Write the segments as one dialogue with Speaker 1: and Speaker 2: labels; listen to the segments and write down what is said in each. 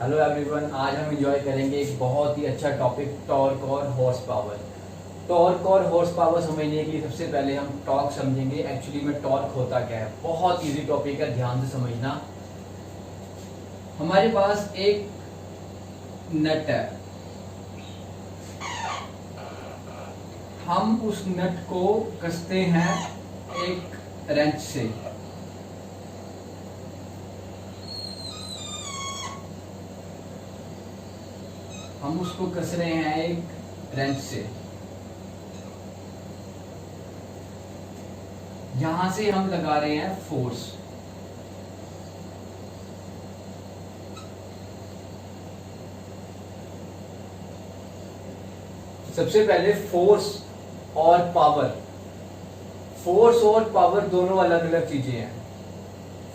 Speaker 1: Hello everyone, आज हम enjoy करेंगे एक बहुत ही अच्छा टॉपिक, टॉर्क और हॉर्स पावर। टॉर्क और हॉर्स पावर समझने के लिए सबसे पहले हम टॉर्क समझेंगे। एक्चुअली में टॉर्क होता क्या है, बहुत इजी टॉपिक है, ध्यान से समझना। हमारे पास एक नट है, हम उस नट को कसते हैं एक रेंच से। हम उसको कस रहे हैं एक रेंच से। यहां से हम लगा रहे हैं फोर्स। सबसे पहले फोर्स और पावर। फोर्स और पावर दोनों अलग अलग चीजें हैं।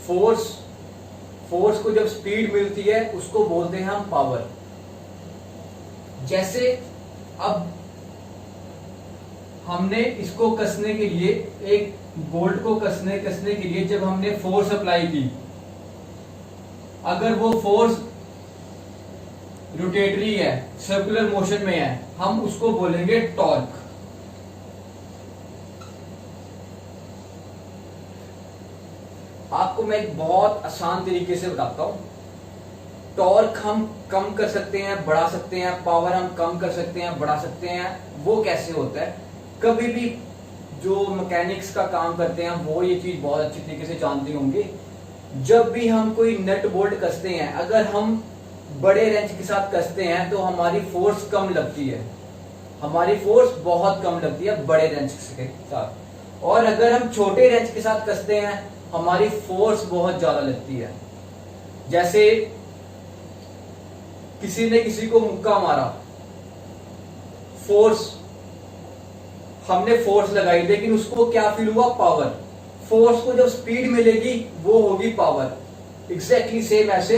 Speaker 1: फोर्स को जब स्पीड मिलती है उसको बोलते हैं हम पावर। जैसे अब हमने इसको कसने के लिए, एक बोल्ट को कसने के लिए जब हमने फोर्स अप्लाई की, अगर वो फोर्स रोटेटरी है, सर्कुलर मोशन में है, हम उसको बोलेंगे टॉर्क। आपको मैं एक बहुत आसान तरीके से बताता हूं। टॉर्क हम कम कर सकते हैं, बढ़ा सकते हैं, पावर हम कम कर सकते हैं, बढ़ा सकते हैं। वो कैसे होता है? कभी भी जो मैकेनिक्स का काम करते हैं वो ये चीज बहुत अच्छी तरीके से जानते होंगे। जब भी हम कोई नट बोल्ट कसते हैं, अगर हम बड़े रेंच के साथ कसते हैं तो हमारी फोर्स कम लगती है, हमारी फोर्स बहुत कम लगती है बड़े रेंच के साथ। और अगर हम छोटे रेंच के साथ कसते हैं हमारी फोर्स बहुत ज्यादा लगती है। जैसे किसी ने किसी को मुक्का मारा, हमने फोर्स लगाई, लेकिन उसको क्या फील हुआ? पावर। फोर्स को जब स्पीड मिलेगी वो होगी पावर। एग्जैक्टली सेम ऐसे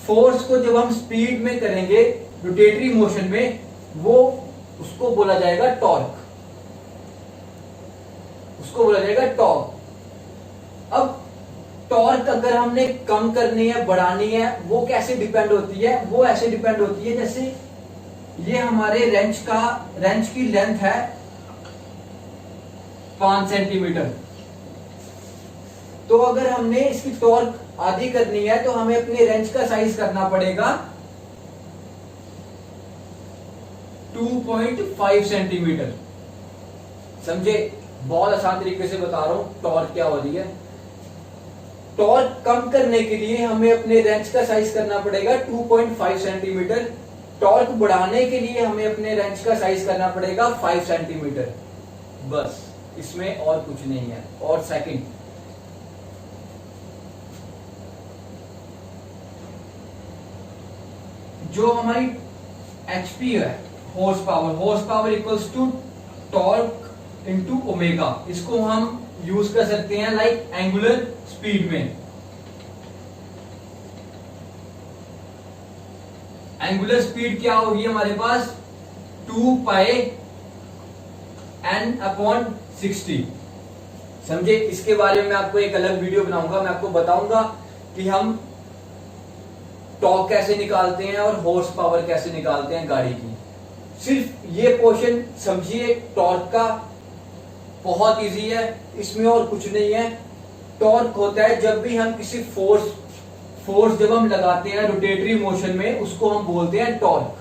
Speaker 1: फोर्स को जब हम स्पीड में करेंगे, रोटेटरी मोशन में, वो उसको बोला जाएगा टॉर्क। उसको बोला जाएगा टॉर्क। अब टॉर्क अगर हमने कम करनी है, बढ़ानी है, वो कैसे डिपेंड होती है? वो ऐसे डिपेंड होती है जैसे ये हमारे रेंच की लेंथ है 5 सेंटीमीटर। तो अगर हमने इसकी टॉर्क आधी करनी है तो हमें अपने रेंच का साइज करना पड़ेगा 2.5 सेंटीमीटर। समझे? बहुत आसान तरीके से बता रहा हूं टॉर्क क्या हो रही है। टॉर्क कम करने के लिए हमें अपने रेंच का साइज करना पड़ेगा 2.5 सेंटीमीटर। टॉर्क बढ़ाने के लिए हमें अपने रेंच का साइज करना पड़ेगा 5 सेंटीमीटर। बस, इसमें और कुछ नहीं है। और सेकंड, जो हमारी एचपी है, horse power equals to torque into omega. इसको हम यूज कर सकते हैं लाइक एंगुलर स्पीड में। एंगुलर स्पीड क्या होगी हमारे पास? 2 पाई n/60। समझे? इसके बारे में मैं आपको एक अलग वीडियो बनाऊंगा। मैं आपको बताऊंगा कि हम टॉर्क कैसे निकालते हैं और हॉर्स पावर कैसे निकालते हैं गाड़ी की। सिर्फ ये पोर्शन समझिए टॉर्क का, बहुत इजी है, इसमें और कुछ नहीं है। टॉर्क होता है जब भी हम किसी फोर्स जब हम लगाते हैं रोटेटरी मोशन में, उसको हम बोलते हैं टॉर्क।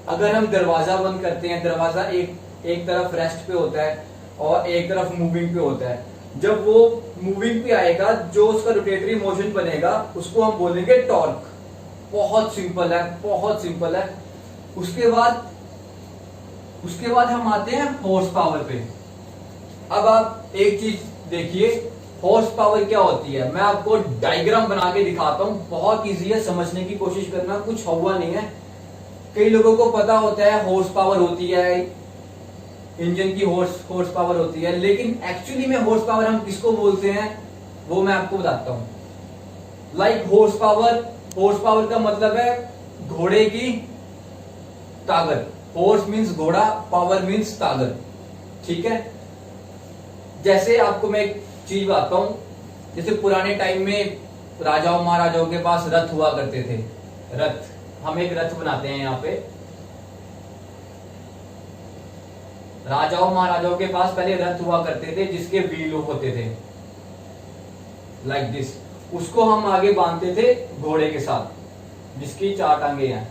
Speaker 1: अगर हम दरवाजा बंद करते हैं, दरवाजा एक तरफ रेस्ट पे होता है और एक तरफ मूविंग पे होता है। जब वो मूविंग पे आएगा, जो उसका रोटेटरी मोशन बनेगा, उसको हम बोलेंगे टॉर्क। बहुत सिंपल है, बहुत सिंपल है। उसके बाद हम आते हैं हॉर्स पावर पे। अब आप एक चीज देखिए, हॉर्स पावर क्या होती है। मैं आपको डायग्राम बना के दिखाता हूं, बहुत इजी है, समझने की कोशिश करना, कुछ हुआ नहीं है। कई लोगों को पता होता है हॉर्स पावर होती है, इंजन की हॉर्स पावर होती है, लेकिन एक्चुअली में हॉर्स पावर हम किसको बोलते हैं वो मैं आपको बताता हूं। लाइक हॉर्स पावर का मतलब है घोड़े की ताकत। हॉर्स मीन्स घोड़ा, पावर मीन्स ताकत। ठीक है? जैसे आपको मैं एक चीज बताता हूं, जैसे पुराने टाइम में राजाओं महाराजाओं के पास रथ हुआ करते थे। रथ, हम एक रथ बनाते हैं यहाँ पे। राजाओं महाराजाओं के पास पहले रथ हुआ करते थे जिसके व्हील होते थे लाइक दिस, उसको हम आगे बांधते थे घोड़े के साथ जिसकी 4 टांगे हैं।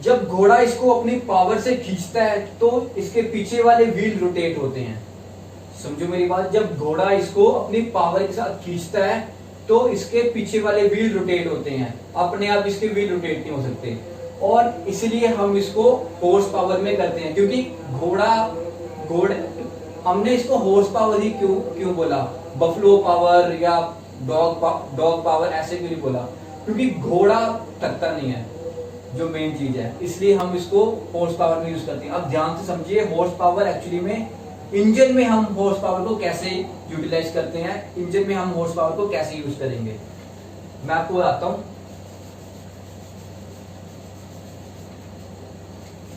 Speaker 1: जब घोड़ा इसको अपनी पावर से खींचता है तो इसके पीछे वाले व्हील रोटेट होते हैं। समझो मेरी बात, जब घोड़ा इसको अपनी पावर के साथ खींचता है तो इसके पीछे वाले व्हील रोटेट होते हैं, अपने आप इसके व्हील रोटेट नहीं हो सकते। और इसलिए हम इसको हॉर्स पावर में करते हैं, क्योंकि घोड़े हमने इसको हॉर्स पावर ही क्यों बोला, बफलो पावर या डॉग पावर ऐसे क्यों नहीं बोला, क्योंकि घोड़ा थकता नहीं है जो मेन चीज है, इसलिए हम इसको हॉर्स पावर में यूज करते हैं। अब ध्यान से समझिए, हॉर्स पावर एक्चुअली में इंजन में हम हॉर्स पावर को कैसे यूटिलाइज करते हैं, इंजन में हम हॉर्स पावर को कैसे यूज करेंगे मैं आपको बताता हूं।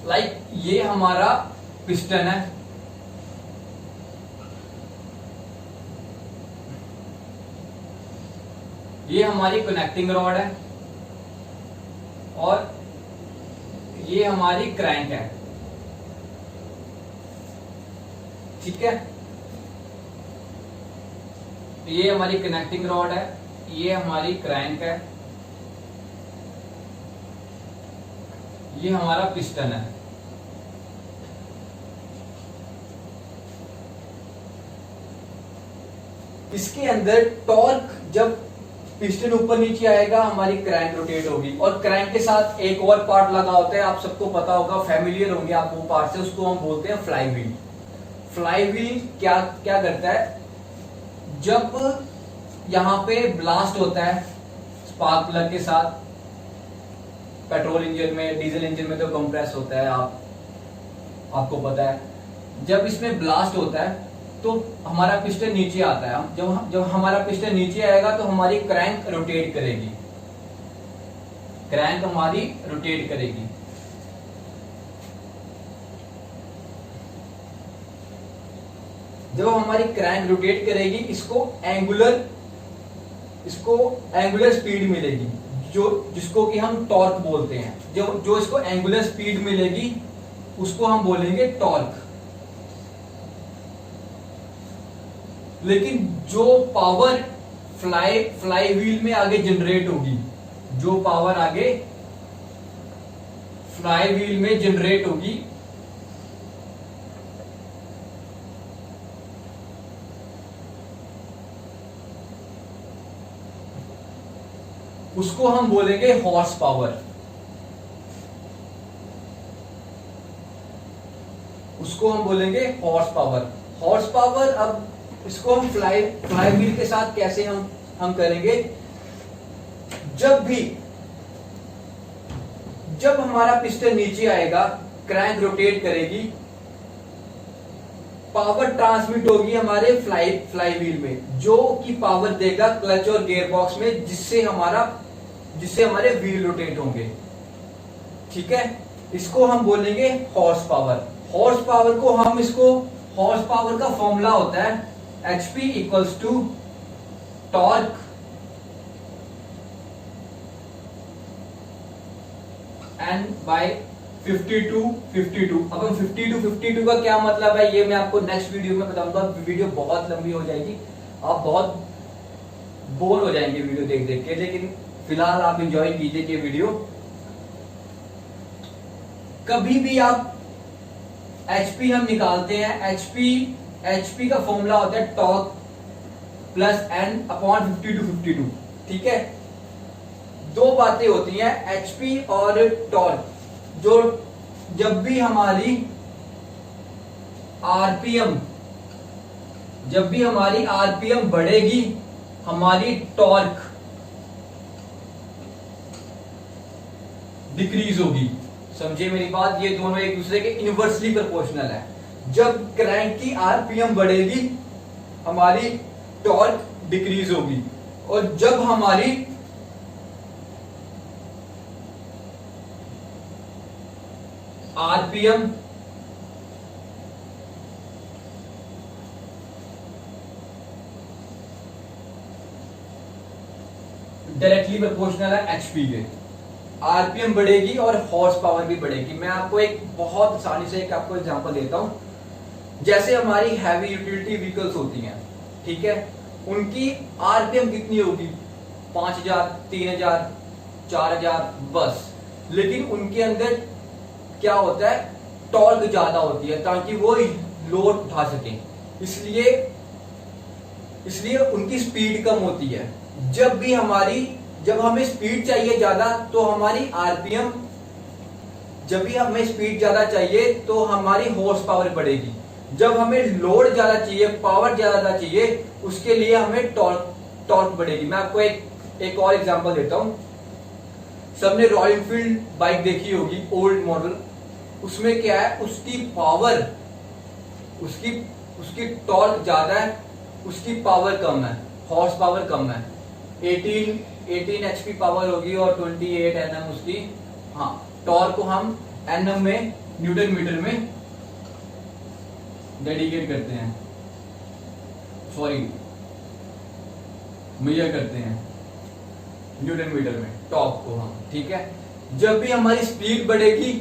Speaker 1: लाइक ये हमारा पिस्टन है, ये हमारी कनेक्टिंग रॉड है और ये हमारी क्रैंक है, ठीक है। ये हमारी कनेक्टिंग रॉड है, ये हमारी क्रैंक है, ये हमारा पिस्टन है। इसके अंदर टॉर्क, जब पिस्टन ऊपर नीचे आएगा हमारी क्रैंक रोटेट होगी, और क्रैंक के साथ एक और पार्ट लगा होता है, आप सबको पता होगा, फेमिलियर होंगे आप वो पार्ट से, उसको हम बोलते हैं फ्लाई व्हील। फ्लाई व्हील क्या करता है, जब यहां पे ब्लास्ट होता है स्पार्क प्लग के साथ, पेट्रोल इंजन में, डीजल इंजन में तो कंप्रेस होता है, आपको पता है, जब इसमें ब्लास्ट होता है तो हमारा पिस्टन नीचे आता है। जब हमारा पिस्टन नीचे आएगा तो हमारी क्रैंक रोटेट करेगी, क्रैंक हमारी रोटेट करेगी। जब हमारी क्रैंक रोटेट करेगी, इसको एंगुलर स्पीड मिलेगी, जिसको कि हम टॉर्क बोलते हैं। जो इसको एंगुलर स्पीड मिलेगी उसको हम बोलेंगे टॉर्क। लेकिन जो पावर फ्लाई व्हील में आगे जनरेट होगी, जो पावर आगे फ्लाई व्हील में जनरेट होगी, उसको हम बोलेंगे हॉर्स पावर। उसको हम बोलेंगे हॉर्स पावर। हॉर्स पावर, अब इसको हम फ्लाई व्हील के साथ कैसे हम करेंगे, जब हमारा पिस्टन नीचे आएगा, क्रैंक रोटेट करेगी, पावर ट्रांसमिट होगी हमारे फ्लाई व्हील में, जो कि पावर देगा क्लच और गियर बॉक्स में, जिससे हमारे व्हील रोटेट होंगे, ठीक है। इसको हम बोलेंगे हॉर्स पावर। हॉर्स पावर को हम हॉर्स पावर का फॉर्मूला होता है HP equals to torque N by 52 अब हम 52 का क्या मतलब है, ये मैं आपको नेक्स्ट वीडियो में बताऊंगा। वीडियो बहुत लंबी हो जाएगी, आप बहुत बोर हो जाएंगे वीडियो देख के, लेकिन फिलहाल आप एंजॉय कीजिए ये वीडियो। कभी भी आप HP हम निकालते हैं, HP का फॉर्मूला होता है टॉर्क प्लस N अपॉन 52, ठीक है। दो बातें होती हैं, HP और टॉर्क, जो जब भी हमारी आरपीएम बढ़ेगी, हमारी टॉर्क डिक्रीज होगी। समझे मेरी बात, ये दोनों एक दूसरे के इनवर्सली प्रोपोर्शनल है। जब क्रैंक की आरपीएम बढ़ेगी, हमारी टॉर्क डिक्रीज होगी, और जब हमारी आरपीएम डायरेक्टली प्रोपोर्शनल है एचपी के। आरपीएम बढ़ेगी और हॉर्स पावर भी बढ़ेगी। मैं आपको एक बहुत आसानी से एक आपको एग्जांपल देता हूं। जैसे हमारी हैवी यूटिलिटी व्हीकल्स होती हैं, ठीक है, उनकी आरपीएम कितनी होगी? 5000, 3000, 4000 बस। लेकिन उनके अंदर क्या होता है, टॉर्क ज्यादा होती है ताकि वो लोड उठा सकें, इसलिए उनकी स्पीड कम होती है। जब हमें स्पीड चाहिए ज्यादा तो हमारी आरपीएम, जब भी हमें स्पीड ज्यादा चाहिए तो हमारी हॉर्स पावर बढ़ेगी। जब हमें लोड ज्यादा चाहिए, पावर ज्यादा चाहिए, उसके लिए हमें टॉर्क बढ़ेगी। मैं आपको एक और एग्जांपल देता हूं। सबने रॉयल एनफील्ड बाइक देखी होगी, ओल्ड मॉडल। उसमें क्या है, उसकी पावर, उसकी टॉर्क ज्यादा है, उसकी पावर कम है, हॉर्स पावर कम है। 18 एचपी पावर होगी और 28 एनएम उसकी। हाँ, टॉर्क को हम एनएम में, न्यूटन मीटर में डेडिकेट करते हैं, मेजर करते हैं न्यूटन मीटर में टॉर्क को हम, ठीक है। जब भी हमारी स्पीड बढ़ेगी,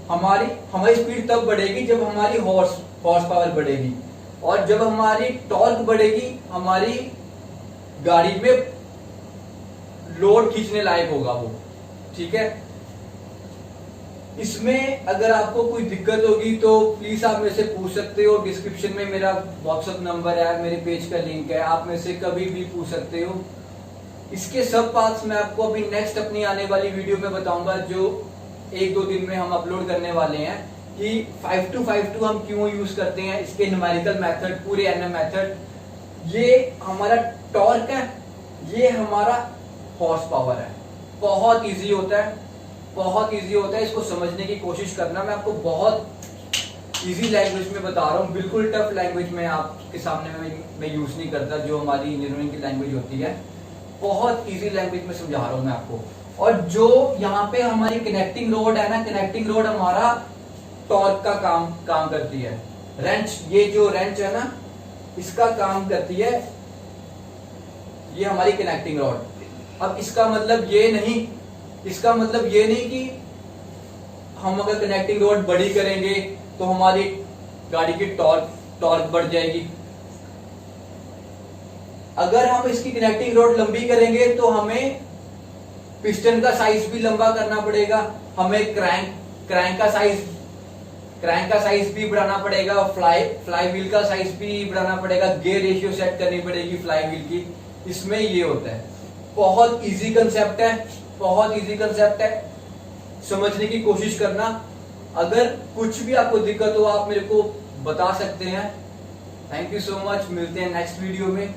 Speaker 1: हमारी स्पीड तब बढ़ेगी जब हमारी हॉर्स पावर बढ़ेगी, और जब हमारी टॉर्क बढ़ेगी, हमारी गाड़ी में लोड खींचने लायक होगा वो, ठीक है। इसमें अगर आपको कोई दिक्कत होगी तो प्लीज आप मेरे से पूछ सकते हो। डिस्क्रिप्शन में मेरा व्हाट्सएप नंबर है, मेरे पेज का लिंक है, आप मेरे से कभी भी पूछ सकते हो। इसके सब पार्ट्स मैं आपको अभी नेक्स्ट अपनी आने वाली वीडियो में बताऊंगा, जो 1-2 दिन में हम अपलोड करने वाले हैं, कि 5252 हम क्यों यूज करते हैं, इसके न्यूमेरिकल मेथड, पूरे एनएम मेथड। ये हमारा टॉर्क है, ये हमारा हॉर्स पावर है। बहुत इजी होता है, बहुत इजी होता है, इसको समझने की कोशिश करना। मैं आपको बहुत इजी लैंग्वेज में बता रहा हूँ, बिल्कुल टफ लैंग्वेज में आपके सामने मैं यूज नहीं करता, जो हमारी इंजीनियरिंग की लैंग्वेज होती है। बहुत इजी लैंग्वेज में समझा रहा हूँ मैं आपको। और जो यहाँ पे हमारी कनेक्टिंग रोड है ना, कनेक्टिंग रोड हमारा टॉर्क का काम करती है। रेंच, ये जो रेंच है ना, इसका काम करती है ये हमारी कनेक्टिंग रॉड। अब इसका मतलब ये नहीं कि हम अगर कनेक्टिंग रॉड बड़ी करेंगे तो हमारी गाड़ी की टॉर्क बढ़ जाएगी। अगर हम इसकी कनेक्टिंग रॉड लंबी करेंगे तो हमें पिस्टन का साइज भी लंबा करना पड़ेगा, हमें क्रैंक का साइज भी बढ़ाना पड़ेगा, फ्लाई व्हील का साइज भी बढ़ाना पड़ेगा, गियर रेशियो सेट करनी पड़ेगी फ्लाई व्हील की। इसमें ये होता है। बहुत इजी कंसेप्ट है, समझने की कोशिश करना। अगर कुछ भी आपको दिक्कत हो आप मेरे को बता सकते हैं। थैंक यू सो मच, मिलते हैं नेक्स्ट वीडियो में।